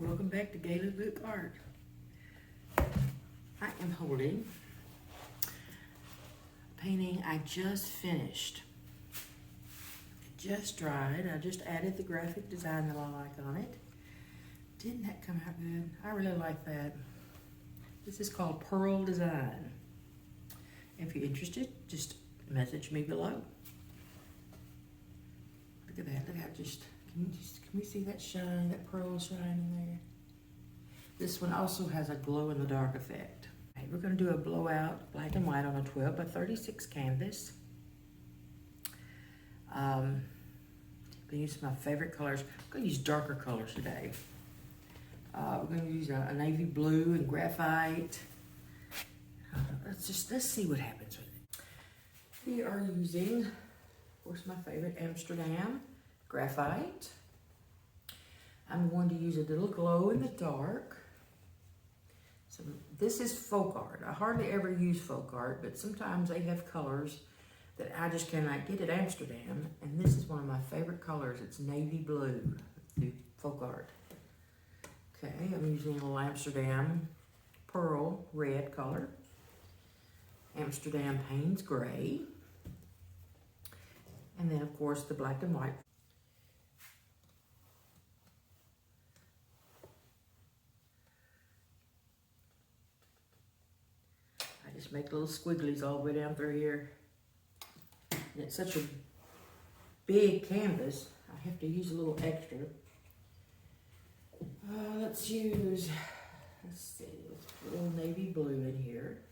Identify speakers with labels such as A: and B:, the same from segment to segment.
A: Welcome back to Gaily Book Art. I am holding a painting I just finished. It just dried. I just added the graphic design that I like on it. Didn't that come out good? I really like that. This is called Pearl Design. If you're interested, just message me below. Look at that. Look how can we see that shine, that pearl shine in there? This one also has a glow in the dark effect. Okay, we're going to do a blowout black and white on a 12 by 36 canvas. I'm going to use my favorite colors. I'm going to use darker colors today. We're going to use a navy blue and graphite. Let's see what happens with it. We are using, of course, my favorite Amsterdam graphite. I'm going to use a little glow in the dark. So this is folk art. I hardly ever use folk art, but sometimes they have colors that I just cannot get at Amsterdam. And this is one of my favorite colors. It's navy blue, the folk art. Okay, I'm using a little Amsterdam pearl red color. Amsterdam Paynes gray. And then of course the black and white. Just make little squigglies all the way down through here. And it's such a big canvas, I have to use a little extra. Let's see, let's put a little navy blue in here.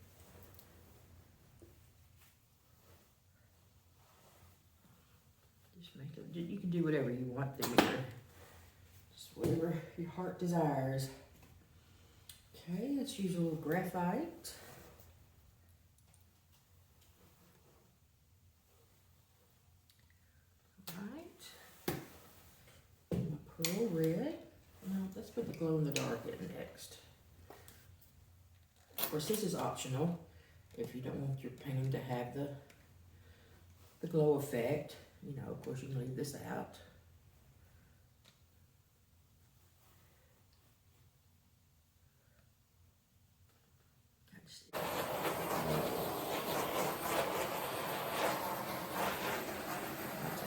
A: Just make it, you can do whatever you want there. Just whatever your heart desires. Okay, let's use a little graphite. Pearl red. Now let's put the glow in the dark in next. Of course, this is optional if you don't want your painting to have the glow effect. You know, of course, you can leave this out.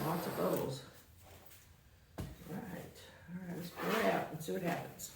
A: Lots of bubbles. Let's pour it out and see what happens.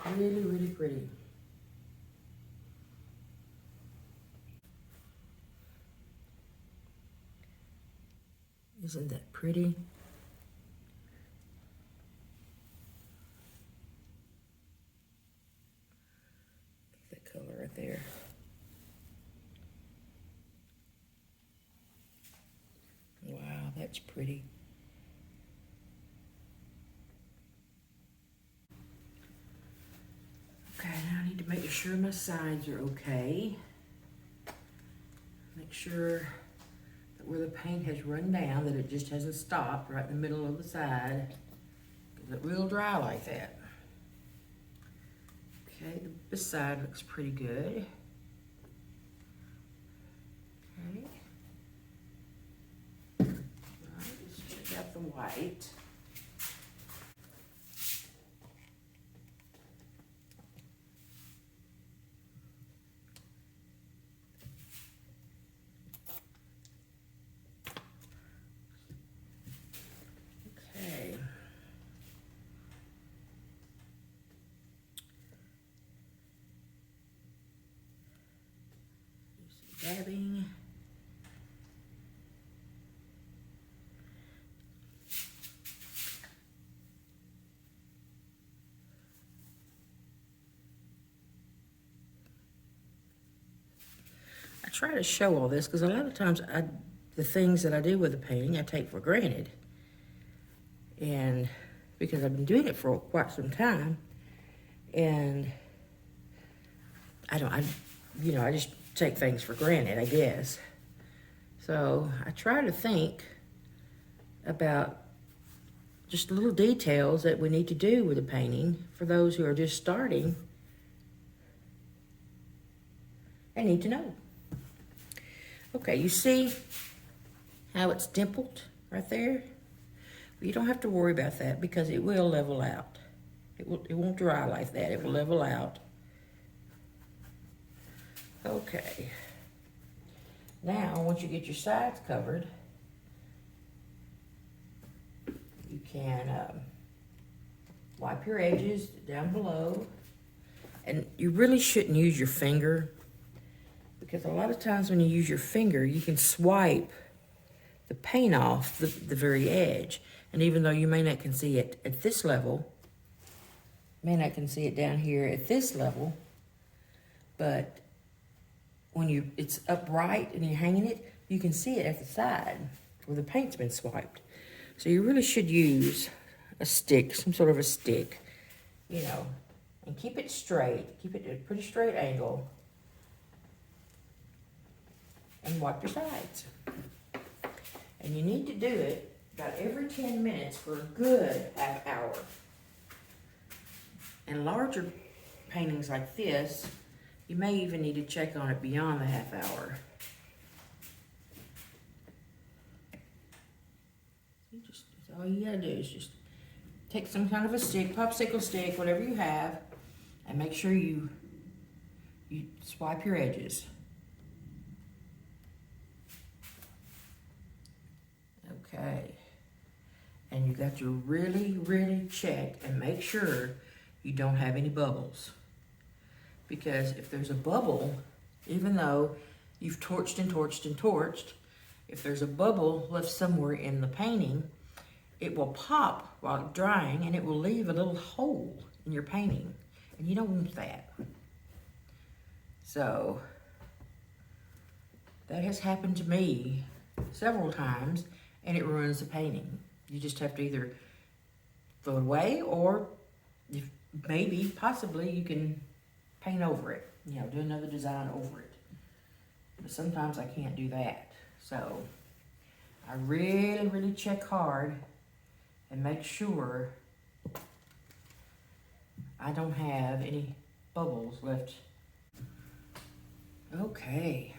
A: Really, really pretty. Isn't that pretty? That color right there. Wow, that's pretty. Okay, now I need to make sure my sides are okay. Make sure that where the paint has run down, that it just hasn't stopped right in the middle of the side, because it will dry like that. Okay, this side looks pretty good. Okay. All right, let's check out the white. Okay. Dabbing. I try to show all this because a lot of times the things that I do with the painting I take for granted. And because I've been doing it for quite some time, and I just take things for granted, I guess. So I try to think about just little details that we need to do with a painting for those who are just starting and need to know. Okay, you see how it's dimpled right there? Well, you don't have to worry about that because it will level out. It won't dry like that. It will level out. Okay. Now, once you get your sides covered, you can wipe your edges down below. And you really shouldn't use your finger, because a lot of times when you use your finger, you can swipe the paint off the very edge. And even though you may not can see it at this level, may not can see it down here at this level, but when it's upright and you're hanging it, you can see it at the side where the paint's been swiped. So you really should use a stick, some sort of a stick, and keep it straight. Keep it at a pretty straight angle. And wipe your sides. And you need to do it about every 10 minutes for a good half hour. And larger paintings like this, you may even need to check on it beyond the half hour. All you gotta do is just take some kind of a stick, popsicle stick, whatever you have, and make sure you swipe your edges. Okay. And you got to really, really check and make sure you don't have any bubbles. Because if there's a bubble, even though you've torched and torched and torched, if there's a bubble left somewhere in the painting, it will pop while drying and it will leave a little hole in your painting. And you don't want that. So, that has happened to me several times and it ruins the painting. You just have to either throw it away, or possibly you can paint over it, do another design over it. But sometimes I can't do that. So I really, really check hard and make sure I don't have any bubbles left. Okay.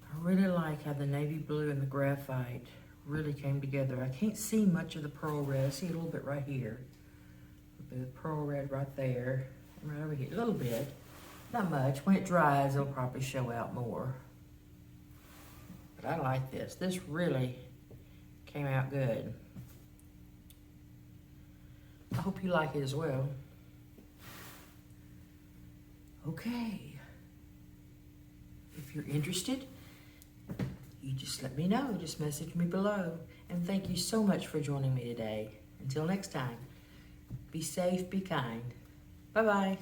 A: I really like how the navy blue and the graphite really came together. I can't see much of the pearl red. I see a little bit right here. The pearl red right there. Right over here. A little bit. Not much. When it dries, it'll probably show out more. But I like this. This really came out good. I hope you like it as well. Okay. If you're interested, you just let me know. Just message me below. And thank you so much for joining me today. Until next time, be safe, be kind. Bye-bye.